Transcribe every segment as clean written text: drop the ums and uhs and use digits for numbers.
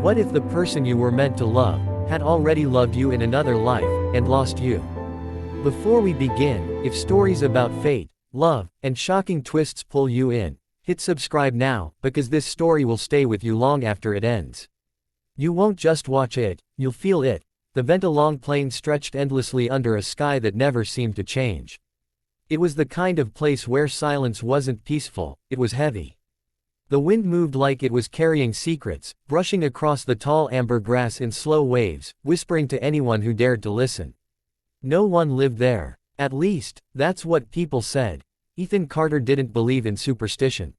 What if the person you were meant to love had already loved you in another life and lost you? Before we begin, if stories about fate, love, and shocking twists pull you in, hit subscribe now, because this story will stay with you long after it ends. You won't just watch it, you'll feel it. The Ventilong Plain stretched endlessly under a sky that never seemed to change. It was the kind of place where silence wasn't peaceful, it was heavy. The wind moved like it was carrying secrets, brushing across the tall amber grass in slow waves, whispering to anyone who dared to listen. No one lived there. At least, that's what people said. Ethan Carter didn't believe in superstition.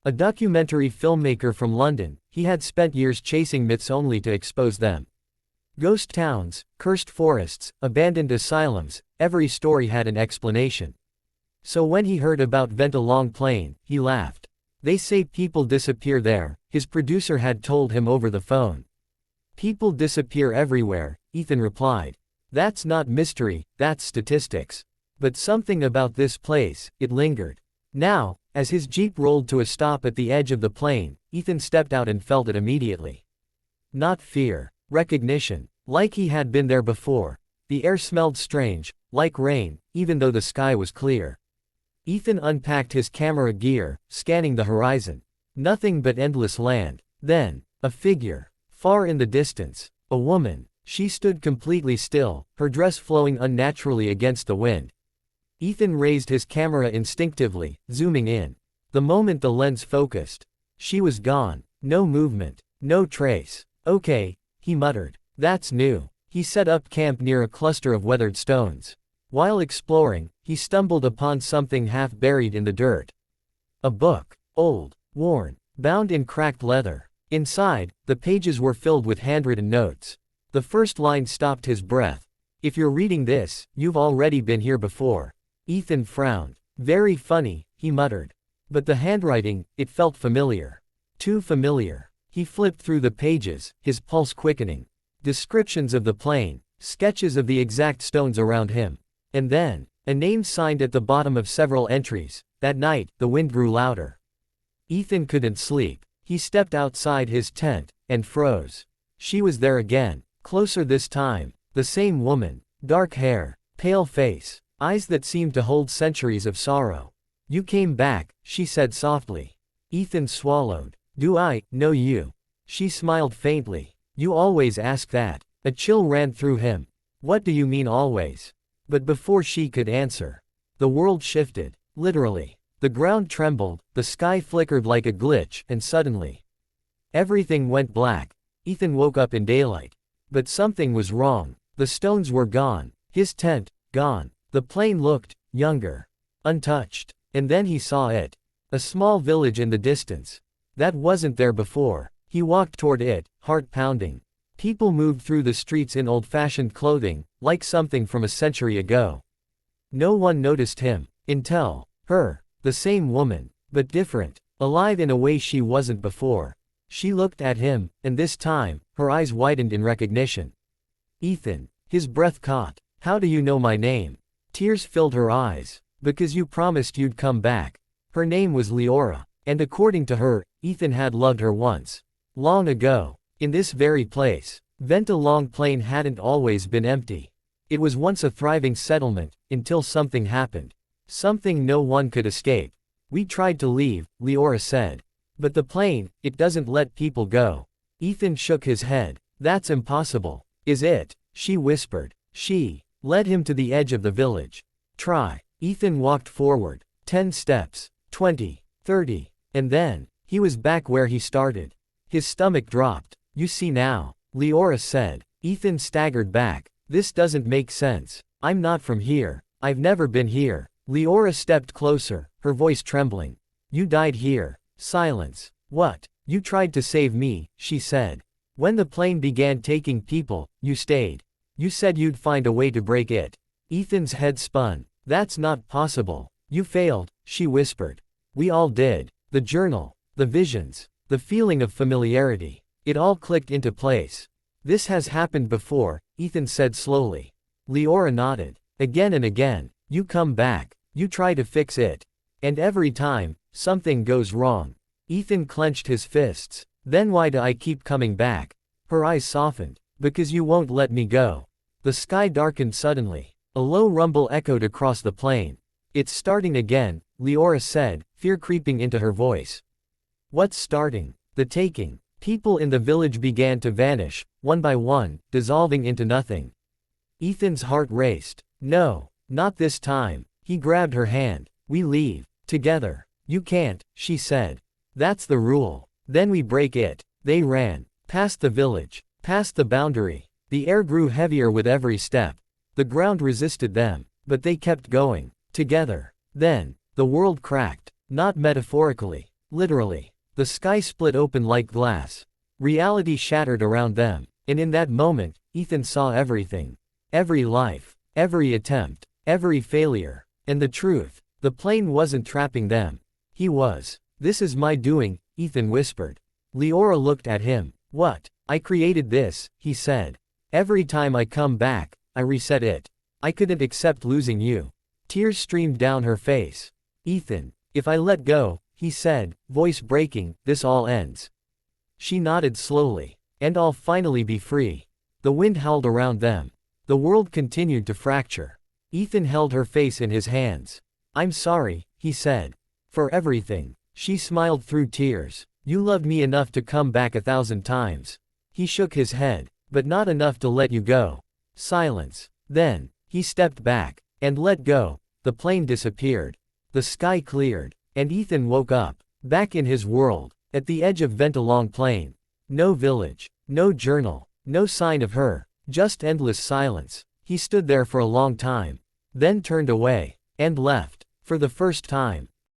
A documentary filmmaker from London, he had spent years chasing myths only to expose them. Ghost towns, cursed forests, abandoned asylums, every story had an explanation. So when he heard about Ventilong Plain, he laughed. They say people disappear there, his producer had told him over the phone. People disappear everywhere, Ethan replied. That's not mystery, that's statistics. But something about this place, it lingered. Now, as his jeep rolled to a stop at the edge of the plain, Ethan stepped out and felt it immediately. Not fear, recognition, like he had been there before. The air smelled strange, like rain, even though the sky was clear. Ethan unpacked his camera gear, scanning the horizon. Nothing but endless land. Then, a figure. Far in the distance. A woman. She stood completely still, her dress flowing unnaturally against the wind. Ethan raised his camera instinctively, zooming in. The moment the lens focused, she was gone. No movement. No trace. Okay, he muttered. That's new. He set up camp near a cluster of weathered stones. While exploring, he stumbled upon something half buried in the dirt. A book. Old, worn, bound in cracked leather. Inside, the pages were filled with handwritten notes. The first line stopped his breath. If you're reading this, you've already been here before. Ethan frowned. Very funny, he muttered. But the handwriting, it felt familiar. Too familiar. He flipped through the pages, his pulse quickening. Descriptions of the plain, sketches of the exact stones around him. And then, a name signed at the bottom of several entries. That night, the wind grew louder. Ethan couldn't sleep. He stepped outside his tent, and froze. She was there again, closer this time. The same woman. Dark hair, pale face, eyes that seemed to hold centuries of sorrow. You came back, she said softly. Ethan swallowed. Do I know you? She smiled faintly. You always ask that. A chill ran through him. What do you mean always? But before she could answer, the world shifted, literally. The ground trembled, the sky flickered like a glitch, and suddenly, everything went black. Ethan woke up in daylight. But something was wrong. The stones were gone, his tent, gone. The plain looked younger, untouched. And then he saw it. A small village in the distance. That wasn't there before. He walked toward it, heart pounding. People moved through the streets in old-fashioned clothing, like something from a century ago. No one noticed him, until her, the same woman, but different, alive in a way she wasn't before. She looked at him, and this time, her eyes widened in recognition. Ethan, his breath caught. How do you know my name? Tears filled her eyes. Because you promised you'd come back. Her name was Leora, and according to her, Ethan had loved her once. Long ago. In this very place. Ventilong Plain hadn't always been empty. It was once a thriving settlement, until something happened. Something no one could escape. We tried to leave, Leora said. But the plain, it doesn't let people go. Ethan shook his head. That's impossible. Is it? She whispered. She led him to the edge of the village. Try. Ethan walked forward. 10 steps. 20. 30. And then, he was back where he started. His stomach dropped. You see now, Leora said. Ethan staggered back. This doesn't make sense. I'm not from here. I've never been here. Leora stepped closer, her voice trembling. You died here. Silence. What? You tried to save me, she said. When the plane began taking people, you stayed. You said you'd find a way to break it. Ethan's head spun. That's not possible. You failed, she whispered. We all did. The journal, the visions, the feeling of familiarity. It all clicked into place. This has happened before, Ethan said slowly. Leora nodded. Again and again. You come back. You try to fix it. And every time, something goes wrong. Ethan clenched his fists. Then why do I keep coming back? Her eyes softened. Because you won't let me go. The sky darkened suddenly. A low rumble echoed across the plain. It's starting again, Leora said, fear creeping into her voice. What's starting? The taking. People in the village began to vanish, one by one, dissolving into nothing. Ethan's heart raced. No, not this time. He grabbed her hand. We leave. Together. You can't, she said. That's the rule. Then we break it. They ran. Past the village. Past the boundary. The air grew heavier with every step. The ground resisted them. But they kept going. Together. Then, the world cracked. Not metaphorically. Literally. The sky split open like glass. Reality shattered around them. And in that moment, Ethan saw everything. Every life. Every attempt. Every failure. And the truth. The plane wasn't trapping them. He was. This is my doing, Ethan whispered. Leora looked at him. What? I created this, he said. Every time I come back, I reset it. I couldn't accept losing you. Tears streamed down her face. Ethan, if I let go, he said, voice breaking, this all ends. She nodded slowly. And I'll finally be free. The wind howled around them. The world continued to fracture. Ethan held her face in his hands. I'm sorry, he said. For everything. She smiled through tears. You loved me enough to come back 1,000 times. He shook his head. But not enough to let you go. Silence. Then, he stepped back. And let go. The plane disappeared. The sky cleared. And Ethan woke up. Back in his world. At the edge of Ventalong Plain. No village. No journal. No sign of her. Just endless silence. He stood there for a long time. Then turned away. And left. For the first time.